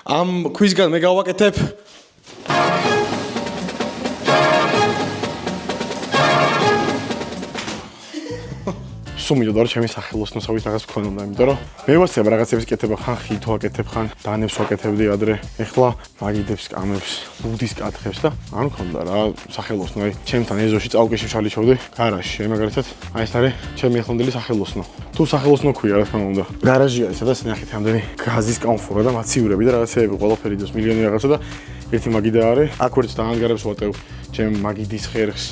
ამ ქვისგან მე გავაკეთებ სუმიდო და ჩემი სახელოსნოსავით რაღაც მქონდა, იმიტომ რომ მე ვასწრებ რაღაცებს კეთება ხან ხით ვაკეთებ ხან დანებს ვაკეთებდი ადრე. ეხლა მაგიდებს, კამებს, ბუდის კათხებს და არ მქონდა რა სახელოსნო. აი ჩემთან ეზოში წავკეში ჩალიშოვდი გარაჟში. მაგალითად აი ეს არის ჩემი ახლანდელი სახელოსნო. თუ სახელოსნო ქვია რა თქმა უნდა. გარაჟი არის, სადაც ნახეთ ამდენი გაზის კამფორა და მაცივრები და რაღაცეები ყველაფერი დოს მილიონი რაღაცა და ერთი მაგიდა არის. აქ ვერც დაანგარებს ვატევ ჩემ მაგიდის ხერხს,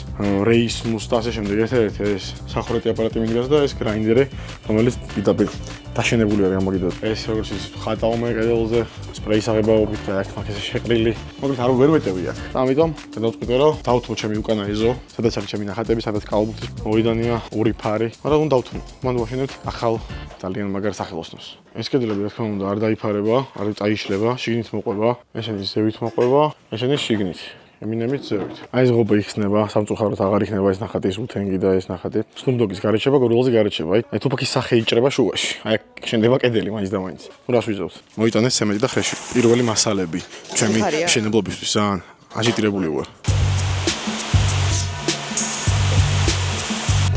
რეის მუსტა ასე შემდეგ ერთ-ერთი ეს სახურეთი აპარატი მიდგას და ეს გრაინდერი, რომელიც პირდაპირ დაშენებული არის ამ მაგიდაზე. ეს როგორც ის ხატაო მე კედელზე, სპრეის აღებაობით და აქ მაგაზე შეყრილი. მოკლედ არ ვერ ვეტევი აქ. ამიტომ გადავწყვიტე რომ დავთმო ჩემი უკანა ეზო, სადაც არის ჩემი ნახატები, სადაც კალბუთის მოედანია, ორი ფარი. მაგრამ უნდა დავთმო. მან ვაშენებთ ახალ ძალიან მაგარ სახელოსნოს. ეს კედლები რა თქმა უნდა არ დაიფარება, არ წაიშლება, შიგნით მოყვება, ესენი ზევით მოყვება, ესენი შიგნით. ემინემით ზევით. აი ეს ღობა იხსნება, სამწუხაროდ აღარ იქნება ეს ნახატი, ეს უთენგი და ეს ნახატი. სნუბდოგის გარეჩება, გორილოზე გარეჩება. აი თუფაკის სახე იჭრება შუაში. აი შენდება კედელი მაინც და მაინც. თუ რას ვიძავთ? მოიტანეს ცემენტი და ხრეში. პირველი მასალები ჩემი მშენებლობისთვის ძალიან აჟიტირებული ვარ.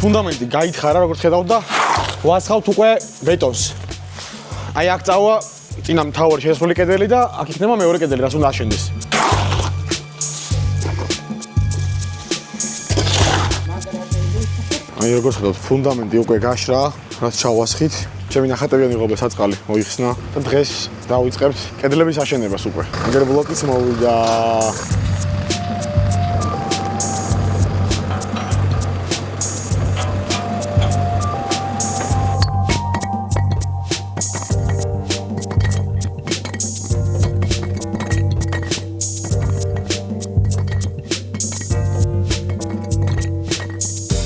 ფუნდამენტი გაითხარა, როგორც ხედავთ და ვასხავთ უკვე ბეტონს. აი აქ წავა წინა მთავარი შესასვლელი კედელი და აქ იქნება მეორე კედელი, რაც უნდა აშენდეს. აი როგორც ხედავთ, ფუნდამენტი უკვე გაშრა, რაც ჩავასხით. ჩემი ნახატებიანი ღობა საწყალი მოიხსნა და დღეს დავიწყებთ კედლების აშენებას უკვე. აგერ ბლოკიც მოვიდა.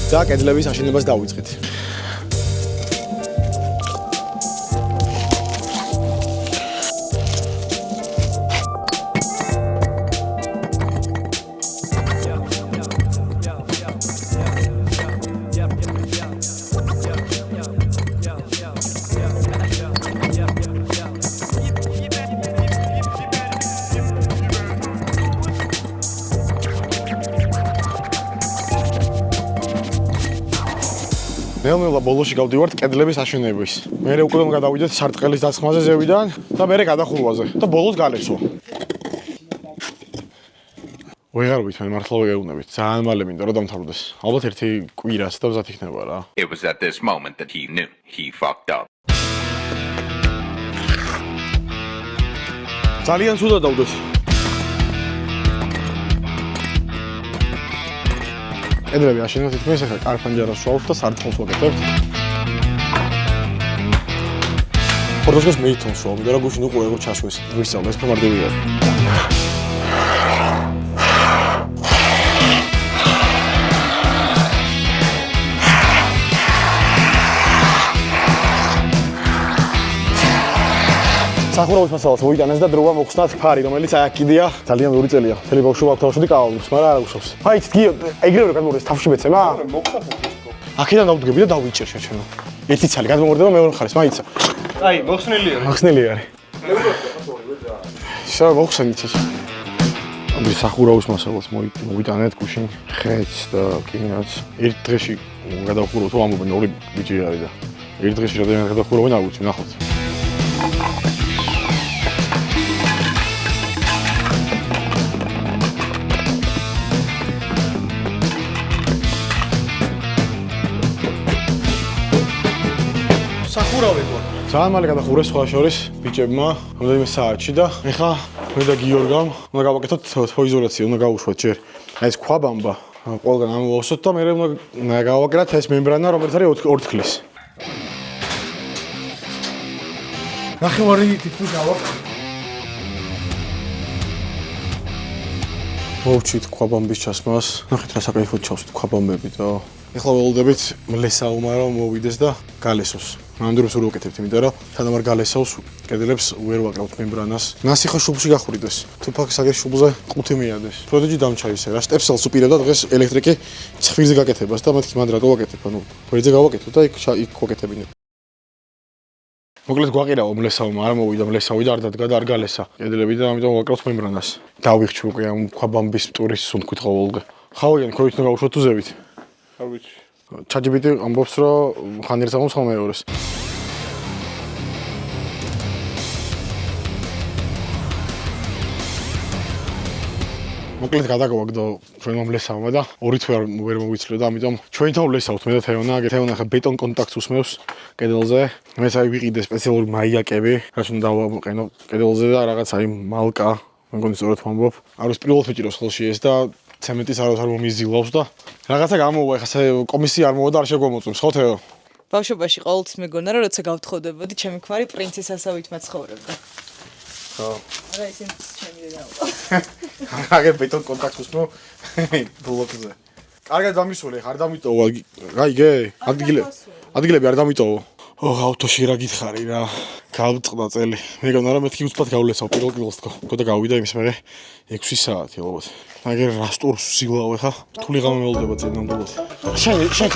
და კედლების აშენებას დავიწყეთ. ნელ-ნელა ბოლოში გავდივართ კედლების აშენების. მერე უკვე გადავიდეთ სარტყელის დასხმაზე ზევიდან და მერე გადახურვაზე და ბოლოს გალეცვა. ვეღარ ვითმე მართლა ვეგეუნებით. ძალიან მალე მინდა რომ დამთავრდეს. ალბათ ერთი კვირას და მზად იქნება რა. It was at this moment that he knew he fucked up. ძალიან ცუდად დავდოთ. კედლები აშენებთ თითქმის ახლა კარფანჯარას ვსვავთ და სარტყელს ვაკეთებთ. ორდოსკოს მეითონს ვსვავ, იმიტომ რომ გუშინ უკვე როგორ ჩასვეს. ვისწავლე, ეს მარტივია. სახურავის მასალას მოიტანეს და დროა მოხსნათ ფარი, რომელიც აი აქ კიდია. ძალიან ბევრი წელია. მთელი ბავშვობა თავშოდი კავავს, მაგრამ არა გუშავს. აი გიო, ეგრევე რომ გადმოვიდეს თავში მეცემა? აქედან დავდგები და დავიჭერ შეჩენო. ერთი ცალი გადმოვარდება მეორე მხარეს, მაიცა. აი, მოხსნილი არის. მოხსნილი არის. შენ მოხსნით ეს. ამის სახურავის მასალას მოიტანეთ გუშინ ხეც და კინაც. ერთ დღეში გადავხურავთ, ამობენ ორი ბიჭი არის და ერთ დღეში რამდენი გადავხურავენ არ ვიცი, ნახოთ. სახურავი გქონდა. ძალიან მალე გადახურეს სხვა შორის ბიჭებმა რამდენიმე საათში და ეხლა მე და გიორგამ უნდა გავაკეთოთ თოიზოლაცია, უნდა გავუშვათ ჯერ აი ეს ქვაბამბა ყველგან ამოვავსოთ და მე უნდა გავაკეთოთ ეს მემბრანა, რომელიც არის ორთქლის. ნახევარი თითქმის გავაკეთე. მოვჩით ქვაბამბის ჩასმას. ნახეთ რა საკაიფოდ ჩავსვით ქვაბამბები და ეხლა ველოდებით მლესაუმა რომ მოვიდეს და გალესოს. ნამდვილად სულ ვაკეთებთ, იმიტომ რომ სანამ არ გალესავს, კედლებს ვერ ვაკრავთ მემბრანას. ნასიხა შუბლში გახურიდეს. თუ ფაქსაგერ შუბლზე ყუთი მიადეს. პროდუქტი დამჩაისე რა. სტეპსელს უპირებდა დღეს ელექტრიკი ცხვირზე გაკეთებას და მეთქი მანდ რატო ვაკეთებ? ანუ გვერდზე გავაკეთოთ და იქ ვაკეთებინებ. მოკლედ გვაყირავა მლესავმა, არ მოვიდა მლესავი და არ დადგა და არ გალესა. კედლები და ამიტომ ვაკრავთ მემბრანას. დავიხჩი უკვე ამ ქვაბამბის ტურის სუნთქვით ყოველგე. ხავიან ქვევით უნდა გავუშვათ თუ ზევით? არ ვიცი. ChatGPT ამბობს რომ ხან ერთს ამბობს ხან მეორეს. მოკლედ გადაგავაგდო ჩვენმა მლესავმა და ორი თვე ვერ მოვიცლო და ამიტომ ჩვენთან ვლესავთ მე და თეონა. თეონა ხა ბეტონ კონტაქტს უსმევს კედელზე. მეც აი ვიყიდე სპეციალური მაიაკები, რაც უნდა დავაყენო კედელზე და რაღაც აი მალკა, მე მგონი სწორად ვამბობ. არ ვიცი პირველად მეჭიროს ხელში ეს და ცემენტის არ მომიზილავს და რაღაცა გამოვა ხა კომისია არ მოვა და არ შეგვამოწმებს ხო თეო? ბავშვობაში ყოველთვის მეგონა რომ როცა გავთხოვდებოდი ჩემი ქმარი პრინცესასავით მაცხოვრებდა. ხო. არა ისინი ჩემი დედაო. აგერ ბეტონ კონტაქტს უსმევ ბლოკზე. კარგად დამისველი ხარ დამიტოვა. გაიგე? ადგილები არ დამიტოვო. ავტოში რა გითხარი რა. გავწყდა წელი. მეგონა რომ მეთქი უცბად გავლესავ პირველ კილოს თქო. და გავიდა იმის მერე 6 საათი ალბათ. აგერ რასტურს სიგლავე ხა? რთული ღამე ველდება წინ ნამდვილად. შენ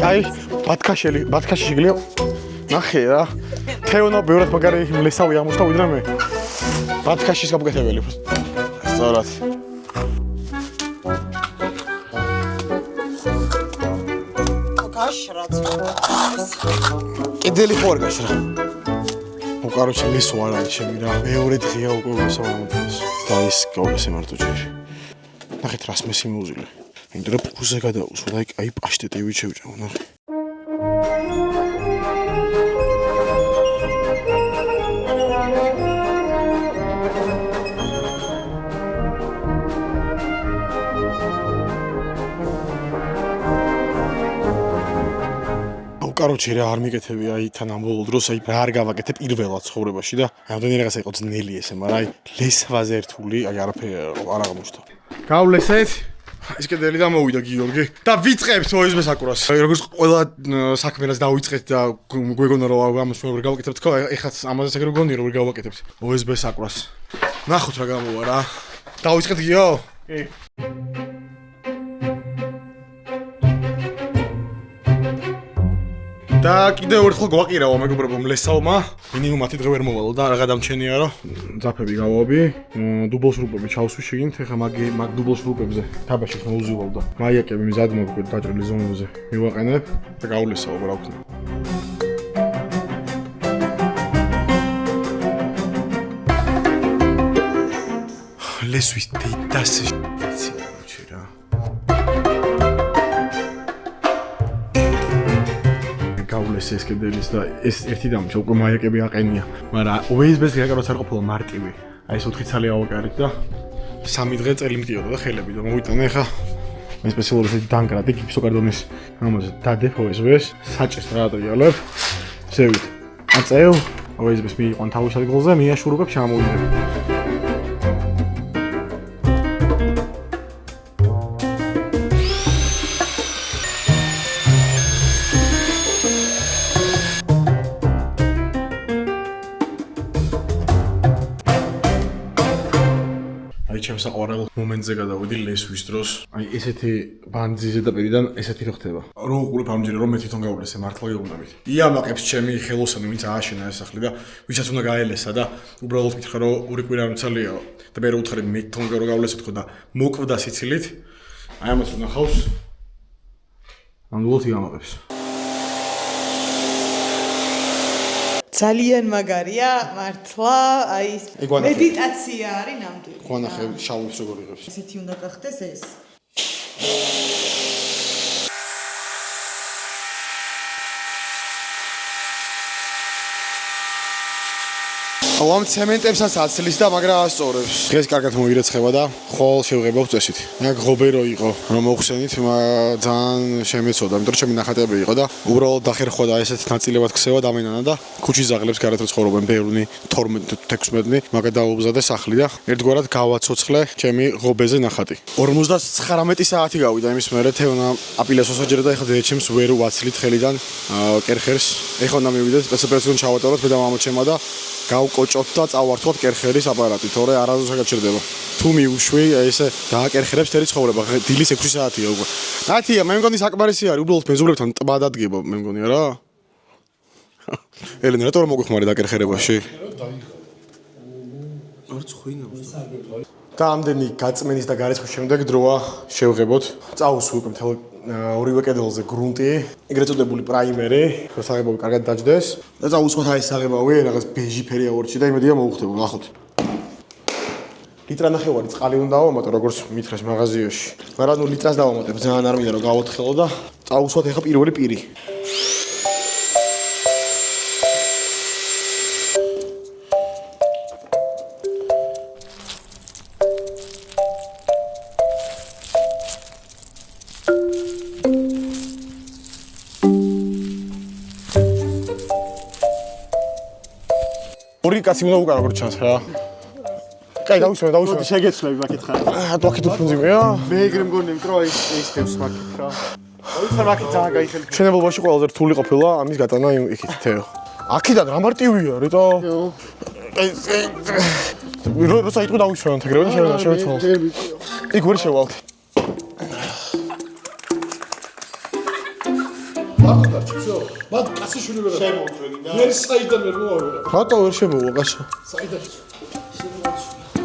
აი ბათქაში შეგლია. ნახე რა. თეონა ბევრად მაგარი მლესავი აღმოჩნდა ვიდრე მე. ბათქაშის გაბგეთებელი. სწორად. გაშრაც. კედელი ხო არ გაშრა. უკაროჩი მესო არ არის ჩემი რა. მეორე დღეა უკვე მოსავამოდეს. და ის გავესე მარტო ჯერ. ნახეთ რას მესი მოუზილე. იმიტომ რომ ფუზე გადაუსვა და აი პაშტეტივით შევჭამა ნახე. კაროჩი რა არ მიკეთები აი თან ამ ბოლო დროს აი რა არ გავაკეთე პირველად ცხოვრებაში და ამდენი რაღაცა იყო ძნელი ესე, მაგრამ აი ლესვაზე ერთული აი არაფერი არ აღმოჩნდა. გავლესეთ. ის კედელი და მოვიდა გიორგი და ვიწყებთ OSB საკურას. როგორც ყველა საქმეს დავიწყეთ და გვეგონა რომ ამას ვერ გავაკეთებთ თქო, ეხლა ამაზე ეგრე გონია რომ ვერ გავაკეთებთ OSB საკურას. ნახოთ რა გამოვა რა. დავიწყეთ გიო? კი. და კიდევ ერთხელ გვაყირავა მეგობრებო მლესავმა. მინიმუმ 10 დღე ვერ მოვალო და რა გადამჩენია რომ ძაფები გავავები, დუბლ შრუპები ჩავსვი შეგინთ, ეხა მაგ დუბლ შრუპებზე თაბაში მოუზივალ და მაიაკები მიზად მოვიკვეთ დაჭრილი ზონებზე. მივაყენებ და გავლესავ რა ვქნა. ლესვის დედას ვიცი რა. გავლეს ეს კედელის და ეს ერთი დამჭა უკვე მაიაკები აყენია, მაგრამ OSB-ს გაკაროს არ ყოფილა მარტივი. აი ეს 4 ცალი ავაკარით და 3 დღე წელი მტიოდა და ხელები და მოვიტანე ხა. მე სპეციალური დანგრადი გიფსოკარდონის ამაზე დადებ OSB-ს, საჭეს დაატრიალებ. ზევით. აწევ OSB-ს მიიყვან თავის ადგილზე, მიაშურებ, ჩამოვიდებ. საყვარელ მომენტზე გადავედი ლესვის დროს. აი ესეთი ბანძის ზედაპირიდან ესეთი რო ხდება. რო უყურებ ამჯერე რომ მე თვითონ გავვლესე მართლა გეუბნებით. იამაყებს ჩემი ხელოსანი ვინც ააშენა ეს სახლი და ვისაც უნდა გაელესა და უბრალოდ მითხრა რომ ორი კვირა მცალიაო. და მე რო უთხარი მე თვითონ რო გავვლესე თქო და მოკვდა სიცილით. აი ამას უნახავს. ნამდვილად იამაყებს. ძალიან მაგარია, მართლა, აი მედიტაცია არის ნამდვილი. ხო ნახე შავებს როგორ იღებს. ესეთი უნდა გახდეს ეს. ამ ცემენტებსაც აცლის და მაგრამ ასწორებს. დღეს კარგად მოირეცხება და ხოლ შევღებავ წესით. მაგ ღობერო იყო, რომ მოხსენით, ძალიან შემეცოდა, იმიტომ რომ ჩემი ნახატები იყო და უბრალოდ დახერხვა და ესეთ ნაწილებად ქსევა დამენანა და ქუჩის ზაღლებს გარეთ რო ცხოვრობენ ბევრი 12-16, მაგა დაუგზადე სახლი და ერთგვარად გავაცოცხლე ჩემი ღობეზე ნახატი. 59 საათი გავიდა იმის მერე თეონა აპილას მოსაჯერა და ეხლა დედაჩემს ვერ ვაცლით ხელიდან კერხერს. ეხლა უნდა მივიდეთ სპეციალურად ჩავატაროთ მე და მამაჩემა და გავკოჭოთ და წავართვათ კერხერის აპარატი, თორე არასდროს გაგჭირდება. თუ მივუშვი, ესე დააკერხერებს თერი ცხოვრება. დილის 6 საათია უკვე. ნათია, მე მგონი საკმარისი არის, უბრალოდ მეზობლებთან ტბა დადგება, მე მგონია რა. ელენე, რატომ მოგვიხმარი დაკერხერებაში? და ამდენი გაწმენის და გარესხვის შემდეგ დროა შევღებოთ. წაუსვი უკვე მთელ ორივე კედელზე გრუნტი, ეგრეთ წოდებული პრაიმერი, რომ საღებავი კარგად დაჯდეს. და წაუსვათ აი ეს საღებავი, რაღაც ბეჟი ფერი აორჩი და იმედია მოუხდება, ნახოთ. ლიტრა ნახევარი წყალი უნდა დავამატო, როგორც მითხრეს მაღაზიაში. მაგრამ ნუ ლიტრას დავამატებ, ძალიან არ მინდა რომ გავოთხელო და წაუსვათ ეხა პირველი პირი. ორი კაცი უნდა უკარო როგორც ჩანს რა. კაი, დავისვენ. შეგეცლები მაკითხა. თუ აქეთ უფუნძიმეა. მე ეგრე მგონი იმიტომ რომ ის დევს მაკითხა. ოიცარ აქ ძალიან გაიხელი. მშენებლობაში ყველაზე რთული ყოფილა ამის გატანა იქით თეო. აქედან რა მარტივია, რეტო? როცა იტყვი დავისვენ თეგრები და შევეცვალოთ. იქ ვერ შევალთ. მათ კაციშვილი ვერ შემოვწვენი და ვერ საიდან ვერ მოვავერა. რატო ვერ შემოვა კაცო? საიდან?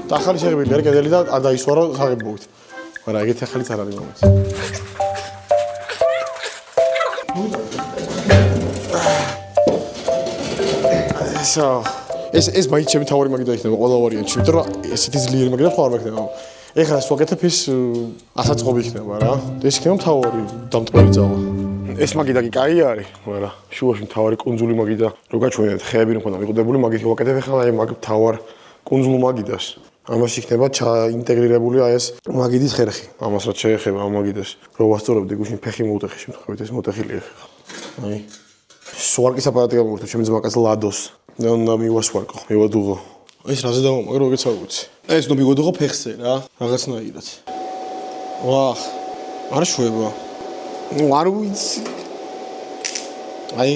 და ახალი შეღებილი არ კედელი და დაისვარო საღებავით. მაგრამ ეგეთი ახალიც არ არის მომენტი. ეს მაინც ჩემი თავი მაგიდა იქნება ყველა ვარიანტი, იმიტომ რომ ესეთი ძლიერი მაგიდა ხო არ მექნება. ეხლა ეს ვაკეთებ ის ასაწყობი იქნება რა. ეს იქნება თავი დამტყმელი ძალა. ეს მაგიდა კი კაი არის, მაგრამ შუაში თავი კუნძული მაგიდა. რო გაჩვენეთ ხეები რომ ხონდა მიყუდებული მაგითი ვაკეთებ ეხლა აი მაგ თავარ კუნძულ მაგიდას. ამაში იქნება ჩაინტეგრირებული აი ეს მაგიდის ხერხი. ამას რაც შეეხება ამ მაგიდას. რო ვასწორებდი გუშინ ფეხი მოუტეხე შემთხვევით ეს მოტეხილია ხა. აი სვარკის აპარატი გამოვირთო ჩემი ძმაკაც ლადოს. და უნდა მივასვარკო, მივადუღო. ეს რაზე დავამაგრო, ეგეც არ ვიცი. ეს ნუ მივადუღო ფეხზე რა, რაღაცნაირად. ვახ, არ შვება. ნუ არ ვიცი. აი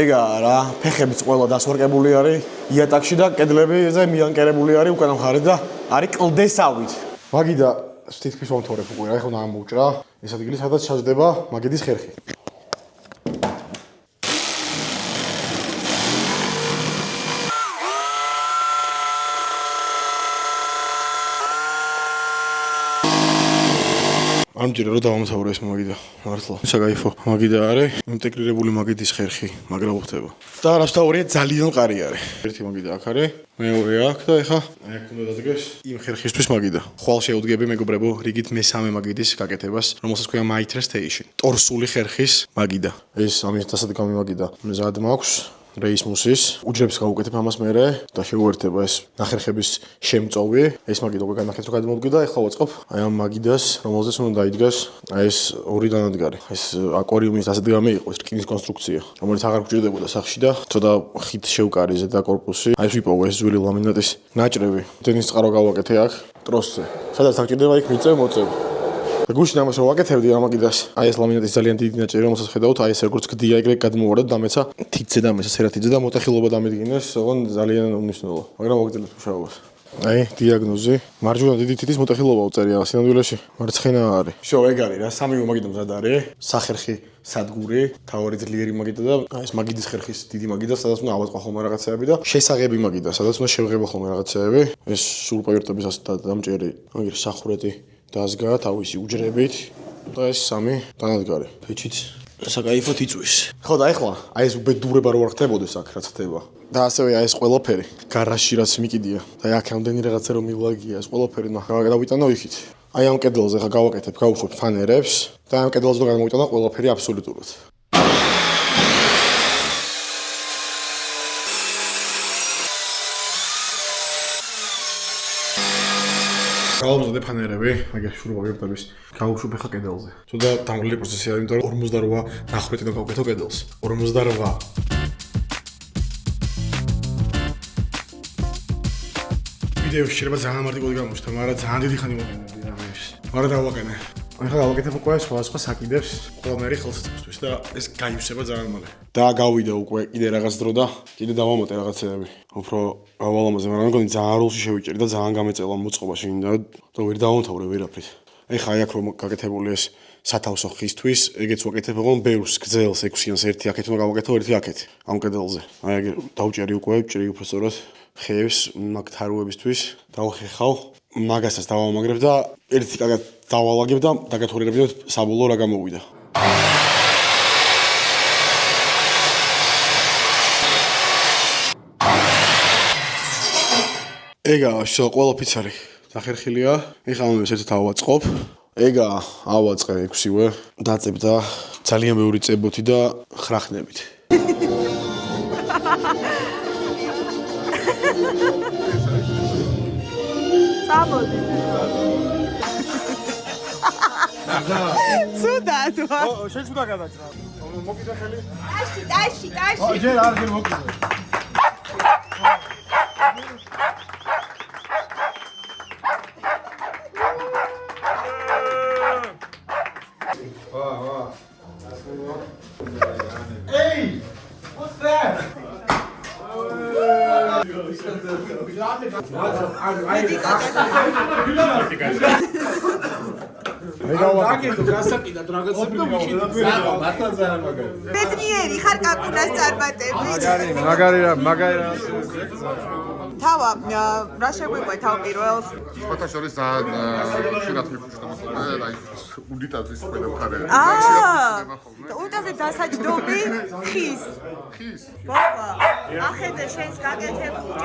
ეგა რა, ფეხებიც ყველა დასვარკებული არის, იატაკში და კედლებიზე მიანკერებული არის უკანა მხარეს და არის კლდესავით. მაგიდა თითქმის მომთორებ უკვე რა, ეხლა ამოუჭრა. ეს ადგილი სადაც ჩაჯდება მაგიდის ხერხი. ამჯერად რომ დავამთავრე ეს მაგიდა, მართლა. საგაიფო, მაგიდა არის, ინტეგრირებული მაგიდის ხერხი, მაგრამ უხდება. და რასთავარია ძალიან მყარი არის. ერთი მაგიდა აქ არის, მეორე აქ და ეხა აქ უნდა დადგეს იმ ხერხისთვის მაგიდა. ხვალ შეუდგები მეგობრებო, რიგით მესამე მაგიდის გაკეთებას, რომელსაც ქვია Mitre Station. ტორსული ხერხის მაგიდა. ეს ამის დასადგამი მაგიდა. მზად მაქვს. რეისმუსის უჯრებს გავუკეთებ ამას მერე და შეუერთება ეს ნახერხების შემწოვი. ეს მაგიდა უკვე განახეთ რომ გადმოვდგა, ეხლა ვაწყობ აი ამ მაგიდას, რომელზეც უნდა დაიდგას აი ეს ორი დანადგარი. ეს აკვარიუმის დასადგამი იყო, ეს რკინის კონსტრუქცია, რომელიც აღარ გვჭირდებოდა სახში და ცოტა ხით შევკარი ზედა კორპუსი. აი ეს ვიპოვე ეს ძველი ლამინატის ნაჭრევი. დენის წყარო გავაკეთე აქ ტროსზე. სადაც აღჭირდება იქ მიწევ მოწევ. გუშინ ამას რომ ვაკეთებდი ამაგიდას, აი ეს ლამინატის ძალიან დიდი ნაჭერი, რომელსაც ხედავთ, აი ეს როგორც გდია ეგრე გადმოვარდა და დამეცა თითზე დამეცა სერათიძე და მოტეხილობა დამედგინეს, ოღონ ძალიან უმნიშვნელო, მაგრამ მოგძელებს მუშაობას. აი, დიაგნოზი, მარჯვენა დიდი თითის მოტეხილობა უწერია სინამდვილეში, მარცხენა არის. შო, ეგ არის რა, სამივე მაგიდა მზად არის, სახერხი, სადგური, თავარი ძლიერი მაგიდა და აი ეს მაგიდის ხერხის დიდი მაგიდა, სადაც უნდა ავაწყო ხოლმე რაღაცეები და შესაღები მაგიდა, სადაც უნდა შევღებო ხოლმე რაღაცეები. ეს სულ პაიურტების დამჭერი, აგერ სახურეთი დაზგა თავისი უჯრებით და ეს სამი დანადგარი. ფეჩიც საკაიფოდ იწვის. ხო და ეხლა აი ეს უბედურება რო არ ხდებოდეს აქ რაც ხდება. და ასევე აი ეს ყველაფერი გარაჟში რაც მიკიდია და აი აქ ამდენი რაღაცა რომ მილაგია ეს ყველაფერი დავიტანო იქით. აი ამ კედელზე ხა გავაკეთებ, გავუშვებ ფანერებს და ამ კედელზე და გამოვიტანა ყველაფერი აბსოლუტურად. გავამზადე ფანერები, აგერ შურობა ვერტების. გავუშვებ ხა კედელზე. თუნდა დამრლილი პროცესი არის, იმიტომ რომ 48 ნახრეთი და გავკეთო კედელს. 48. ვიდეოში შეიძლება ძალიან მარტივად გამოჩნდა, მაგრამ ძალიან დიდი ხანი მოგენები ამის. მაგრამ დავაყენე. ახლა გავაკეთებ უკვე სხვა საკიდებს, ყველანაირი ხელსაწყოსთვის და ეს გაივსება ძალიან მალე. და გავიდა უკვე კიდე რაღაც დრო და კიდე დავამატე რაღაცეები. უფრო ავალამაზე, მაგრამ მგონი ძალიან როლში შევიჭერი და ძალიან გამეწელა მოწყობა შეგინდა და ვერ დავამთავრე ვერაფრით. ეხა აქ რომ გაკეთებული ეს სათავსო ხისთვის, ეგეც ვაკეთებ, რომ ბევრს გრძელს 6-იანს ერთი აქეთ უნდა გავაკეთო, ერთი აქეთ, ამ კედელზე. აი ეგ დავჭერი უკვე, ვჭრი უფრო სწორად ხეებს, მაგ თაროებისთვის, დავხეხავ, მაგასაც დავამაგრებ და ერთი კარგად დავალაგებ და დაგათვალიერებ საბოლოო რა გამოვიდა. ეგა ყველა ფიცარი დახერხილია. ეხლა ამას ერთად ავაწყობ. ეგა ავაწყე 6-ვე, დაწებ და ძალიან ბევრი წებოთი და ხრახნებით. წამოდი. ცუდად ვარ. შენ ცუდა გადაჭრა. მოკიდე ხელი. ტაში. ჯერ არ ჯერ მოკიდე. Hey! What's that? ბედნიერი ხარ კაკუნას წარმატებით. მაგარი რა. თავა, რა შეგვიყვე თავ პირველს? სხვათა შორის ხშირად მიფუშტავდა და აი უნიტაზის ყველა მხარე. უნიტაზე დასაჯდომი ხის. ხის. ბაბა, ახედე შენს გაკეთებული.